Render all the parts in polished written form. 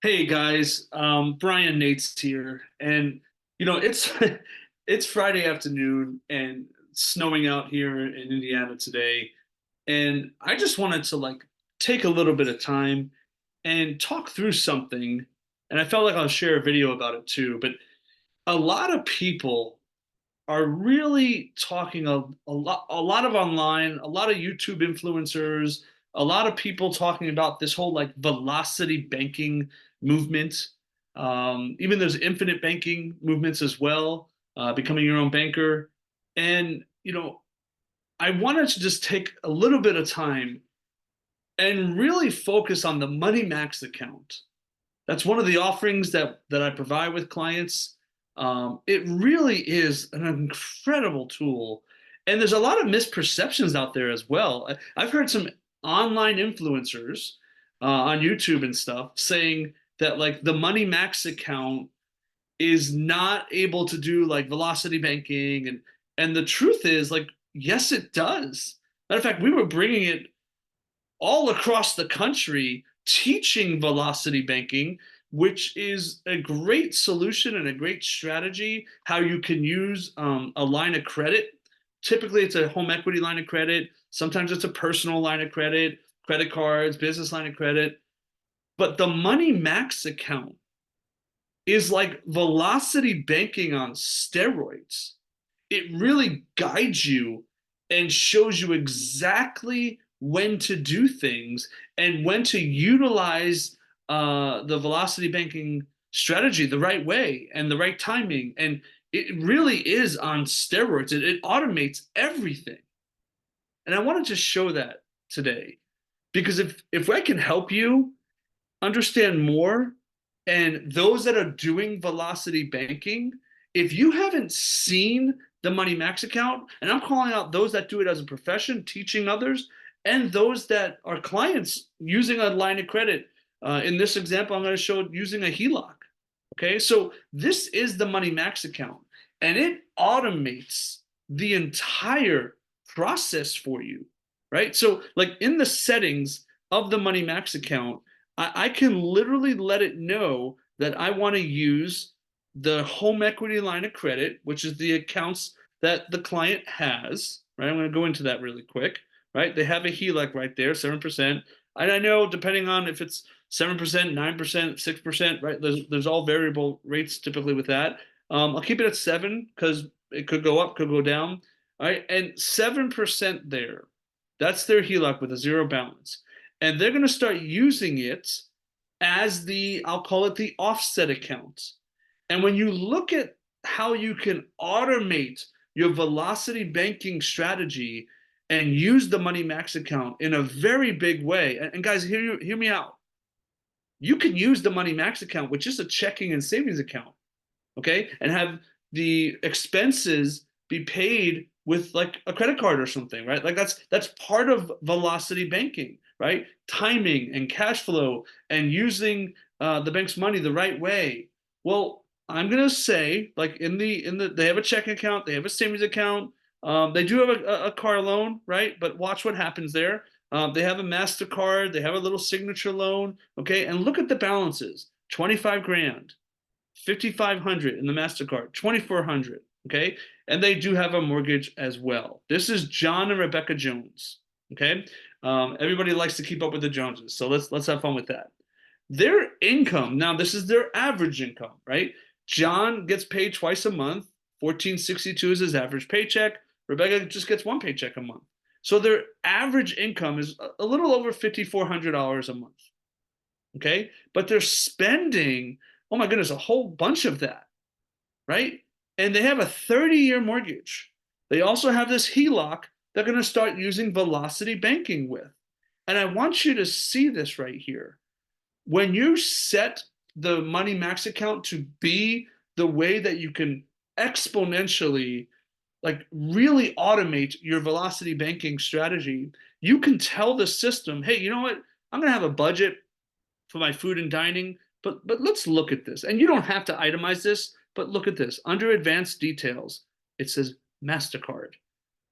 Hey guys, Brian Nate's here, and it's it's Friday afternoon and snowing out here in Indiana today, and I just wanted to take a little bit of time and talk through something, and I felt like I'll share a video about it too. But a lot of people are really talking a lot of online, a lot of YouTube influencers, a lot of people talking about this whole like velocity banking movement. Even there's infinite banking movements as well, becoming your own banker. And I wanted to just take a little bit of time and really focus on the Money Max account. That's one of the offerings that I provide with clients. It really is an incredible tool, and there's a lot of misperceptions out there as well. Have heard some online influencers on YouTube and stuff saying that like the Money Max account is not able to do like velocity banking, and the truth is like yes, it does. Matter of fact, we were bringing it all across the country teaching velocity banking, which is a great solution and a great strategy. How you can use a line of credit. Typically, it's a home equity line of credit. Sometimes it's a personal line of credit, credit cards, business line of credit. But the Money Max account is like velocity banking on steroids. It really guides you and shows you exactly when to do things and when to utilize the velocity banking strategy the right way and the right timing. And it really is on steroids. It automates everything. And I wanted to show that today because if I can help you understand more. And those that are doing velocity banking, if you haven't seen the Money Max account, and I'm calling out those that do it as a profession, teaching others, and those that are clients using a line of credit. In this example, I'm going to show using a HELOC. Okay, so this is the Money Max account, and it automates the entire process for you, right? So, like in the settings of the Money Max account, I can literally let it know that I want to use the home equity line of credit, which is the accounts that the client has, right? I'm going to go into that really quick, right? They have a HELOC right there, 7%. And I know depending on if it's 7%, 9%, 6%, right? There's all variable rates typically with that. I'll keep it at 7 because it could go up, could go down. All right. And 7% there. That's their HELOC with a zero balance. And they're going to start using it as I'll call it the offset account. And when you look at how you can automate your velocity banking strategy and use the Money Max account in a very big way, and guys, hear me out. You can use the Money Max account with just a checking and savings account, okay, and have the expenses be paid with like a credit card or something, right? Like that's part of velocity banking, right? Timing and cash flow and using the bank's money the right way. Well, I'm gonna say like in the they have a checking account, they have a savings account, they do have a car loan, right? But watch what happens there. They have a MasterCard, they have a little signature loan, okay, and look at the balances: 25 grand, 5,500 in the MasterCard, 2,400. Okay. And they do have a mortgage as well. This is John and Rebecca Jones. Okay. Everybody likes to keep up with the Joneses. So let's have fun with that. Their income, now this is their average income, right? John gets paid twice a month. 1462 is his average paycheck. Rebecca just gets one paycheck a month. So their average income is a little over $5,400 a month. Okay. But they're spending, oh my goodness, a whole bunch of that, right? And they have a 30-year mortgage. They also have this HELOC they're going to start using velocity banking with. And I want you to see this right here. When you set the Money Max account to be the way that you can exponentially, like really automate your velocity banking strategy, you can tell the system, hey, you know what? I'm going to have a budget for my food and dining. But let's look at this. And you don't have to itemize this, but look at this. Under advanced details, it says MasterCard.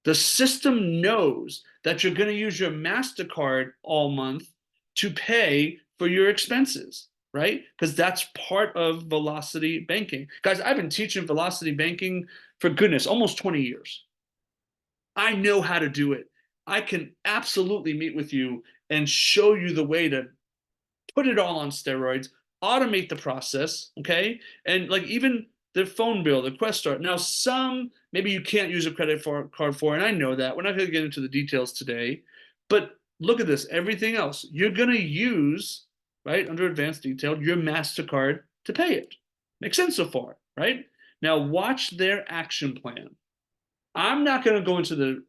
The system knows that you're going to use your MasterCard all month to pay for your expenses. right? Because that's part of velocity banking. Guys, I've been teaching velocity banking for goodness, almost 20 years. I know how to do it. I can absolutely meet with you and show you the way to put it all on steroids, automate the process, okay? And like even the phone bill, the Quest Start. Now, some maybe you can't use a card for, and I know that. We're not going to get into the details today, but look at this. Everything else you're going to use, right, under advanced detail, your MasterCard to pay it. Makes sense so far, right? Now, watch their action plan. I'm not going to go into the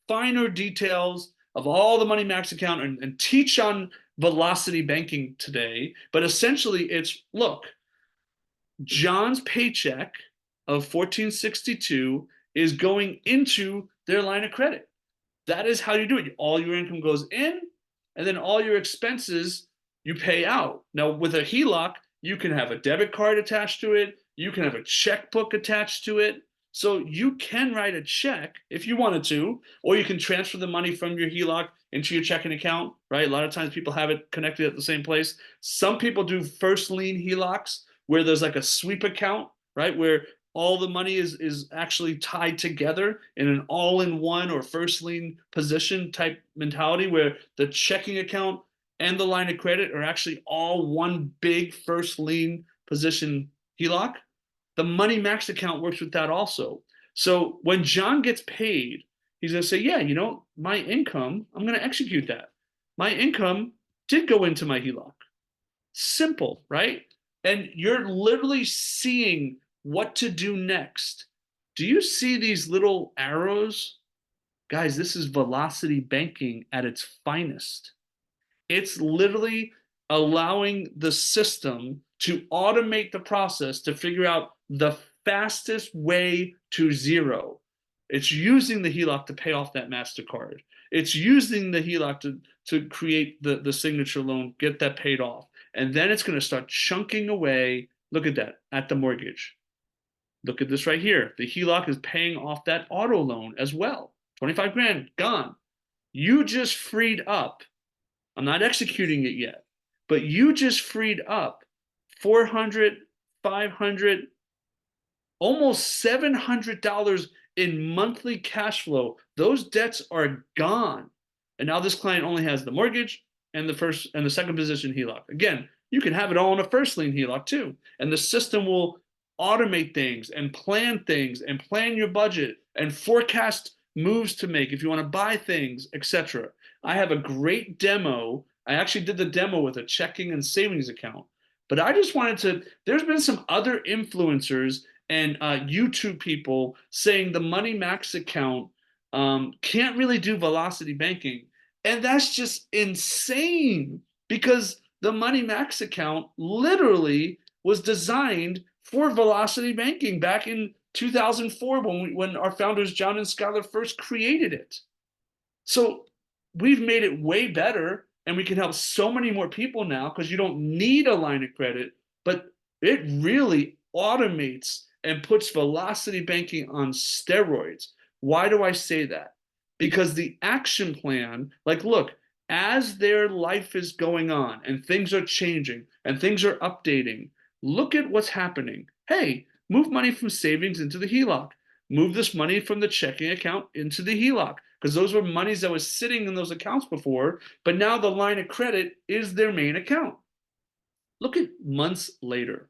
finer details of all the money max account and teach on velocity banking today, but essentially it's look, John's paycheck of 1462 is going into their line of credit. That is how you do it. All your income goes in, and then all your expenses you pay out. Now, with a HELOC, you can have a debit card attached to it, you can have a checkbook attached to it. So you can write a check if you wanted to, or you can transfer the money from your HELOC into your checking account, right? A lot of times people have it connected at the same place. Some people do first lien HELOCs where there's like a sweep account, right? Where all the money is actually tied together in an all-in-one or first lien position type mentality where the checking account and the line of credit are actually all one big first lien position HELOC. The money max account works with that also. So when John gets paid, he's going to say, yeah, you know, my income, I'm going to execute that. My income did go into my HELOC. Simple, right? And you're literally seeing what to do next. Do you see these little arrows? Guys, this is velocity banking at its finest. It's literally allowing the system to automate the process to figure out the fastest way to zero. It's using the HELOC to pay off that MasterCard. It's using the HELOC to create the signature loan, get that paid off. And then it's going to start chunking away. Look at that, at the mortgage. Look at this right here. The HELOC is paying off that auto loan as well. 25 grand, gone. You just freed up. I'm not executing it yet, but you just freed up 400, 500, almost $700 in monthly cash flow. Those debts are gone. And now this client only has the mortgage and the first and the second position HELOC. Again, you can have it all in a first lien HELOC too. And the system will automate things and plan your budget and forecast moves to make if you want to buy things, etc. I have a great demo. I actually did the demo with a checking and savings account. But I just wanted to, there's been some other influencers and YouTube people saying the Money Max account can't really do velocity banking. And that's just insane because the Money Max account literally was designed for velocity banking back in 2004 when our founders, John and Skylar, first created it. So we've made it way better and we can help so many more people now because you don't need a line of credit, but it really automates and puts velocity banking on steroids. Why do I say that? Because the action plan, like, look, as their life is going on and things are changing and things are updating, look at what's happening. Hey, move money from savings into the HELOC. Move this money from the checking account into the HELOC because those were monies that was sitting in those accounts before, but now the line of credit is their main account. Look at months later.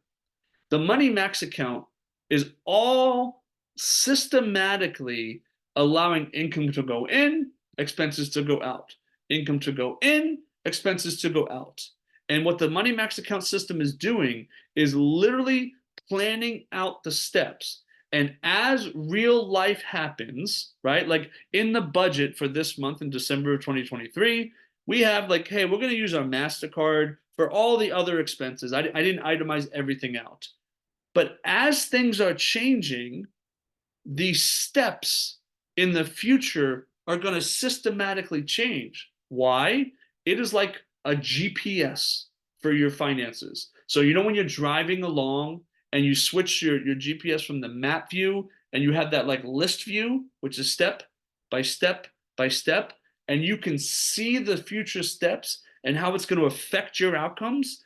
The Money Max account is all systematically allowing income to go in, expenses to go out, income to go in, expenses to go out. And what the Money Max account system is doing is literally planning out the steps. And as real life happens, right? Like in the budget for this month in December of 2023, we have like, hey, we're going to use our MasterCard for all the other expenses. I didn't itemize everything out. But as things are changing, the steps in the future are going to systematically change. Why? It is like a GPS for your finances. So, you know, when you're driving along and you switch your GPS from the map view and you have that like list view, which is step by step by step, and you can see the future steps and how it's going to affect your outcomes.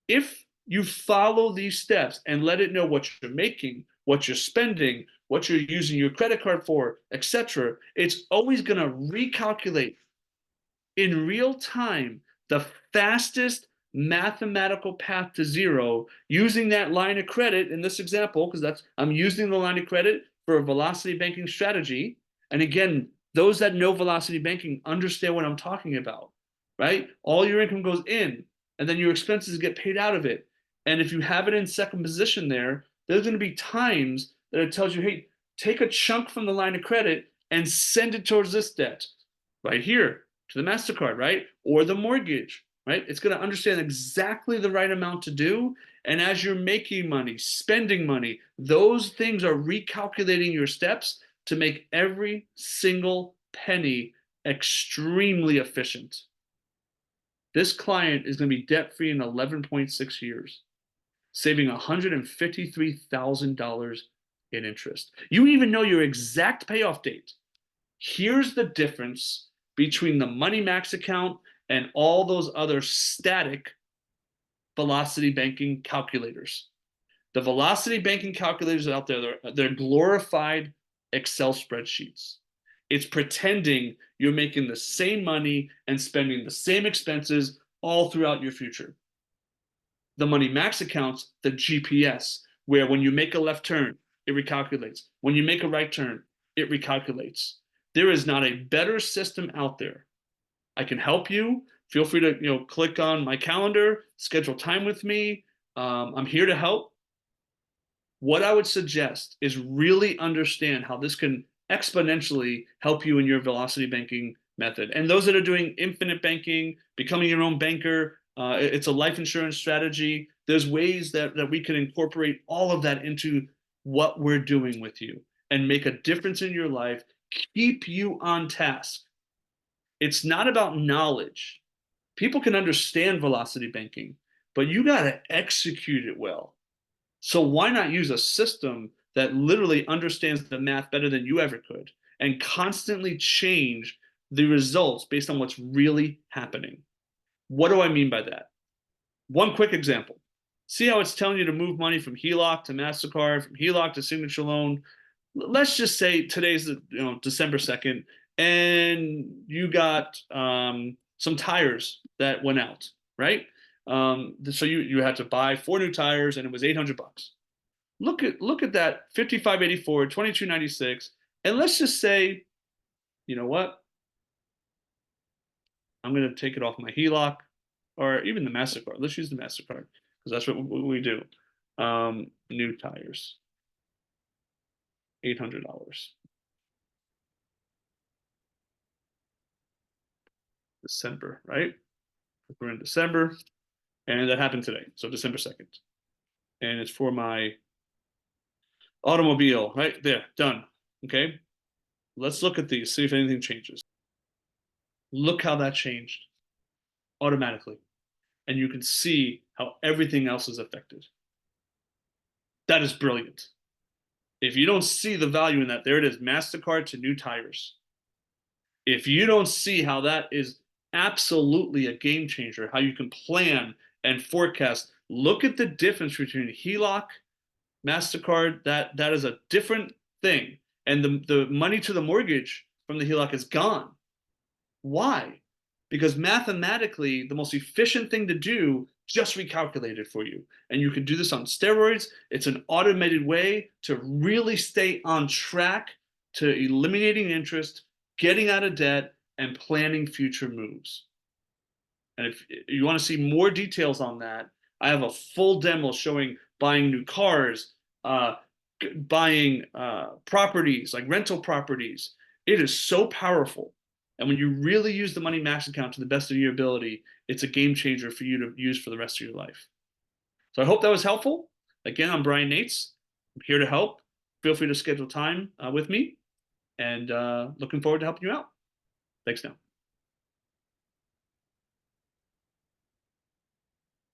If you follow these steps and let it know what you're making, what you're spending, what you're using your credit card for, etc., it's always going to recalculate in real time the fastest mathematical path to zero using that line of credit in this example, because that's I'm using the line of credit for a velocity banking strategy. And again, those that know velocity banking understand what I'm talking about, right? All your income goes in and then your expenses get paid out of it. And if you have it in second position there, there's going to be times that it tells you, hey, take a chunk from the line of credit and send it towards this debt right here to the MasterCard, right? Or the mortgage, right? It's going to understand exactly the right amount to do. And as you're making money, spending money, those things are recalculating your steps to make every single penny extremely efficient. This client is going to be debt free in 11.6 years, saving $153,000 in interest. You even know your exact payoff date. Here's the difference between the Money Max account and all those other static velocity banking calculators. The velocity banking calculators out there, they're glorified Excel spreadsheets. It's pretending you're making the same money and spending the same expenses all throughout your future. The Money Max accounts, the GPS, where when you make a left turn, it recalculates. When you make a right turn, it recalculates. There is not a better system out there. I can help you. Feel free to click on my calendar, schedule time with me. I'm here to help. What I would suggest is really understand how this can exponentially help you in your velocity banking method. And those that are doing infinite banking, becoming your own banker, it's a life insurance strategy. There's ways that we can incorporate all of that into what we're doing with you and make a difference in your life, keep you on task. It's not about knowledge. People can understand velocity banking, but you got to execute it well. So why not use a system that literally understands the math better than you ever could and constantly change the results based on what's really happening? What do I mean by that? One quick example. See how it's telling you to move money from HELOC to MasterCard, from HELOC to signature loan. Let's just say today's December 2nd, and you got some tires that went out, right? So you had to buy 4 new tires, and it was $800. Look at that 5584, 2296, and let's just say, you know what? I'm going to take it off my HELOC or even the MasterCard. Let's use the MasterCard because that's what we do. New tires, $800. December, right? We're in December, and that happened today, so December 2nd. And it's for my automobile, right there, done. Okay, let's look at these, see if anything changes. Look how that changed automatically. And you can see how everything else is affected. That is brilliant. If you don't see the value in that, there it is, MasterCard to new tires. If you don't see how that is absolutely a game changer, how you can plan and forecast, look at the difference between HELOC, MasterCard, that is a different thing. And the money to the mortgage from the HELOC is gone. Why? Because mathematically, the most efficient thing to do just recalculated for you. And you can do this on steroids. It's an automated way to really stay on track to eliminating interest, getting out of debt, and planning future moves. And if you want to see more details on that, I have a full demo showing buying new cars, buying properties like rental properties. It is so powerful. And when you really use the Money Max account to the best of your ability, it's a game changer for you to use for the rest of your life. So I hope that was helpful. Again, I'm Brian Nates. I'm here to help. Feel free to schedule time with me, and looking forward to helping you out. Thanks now.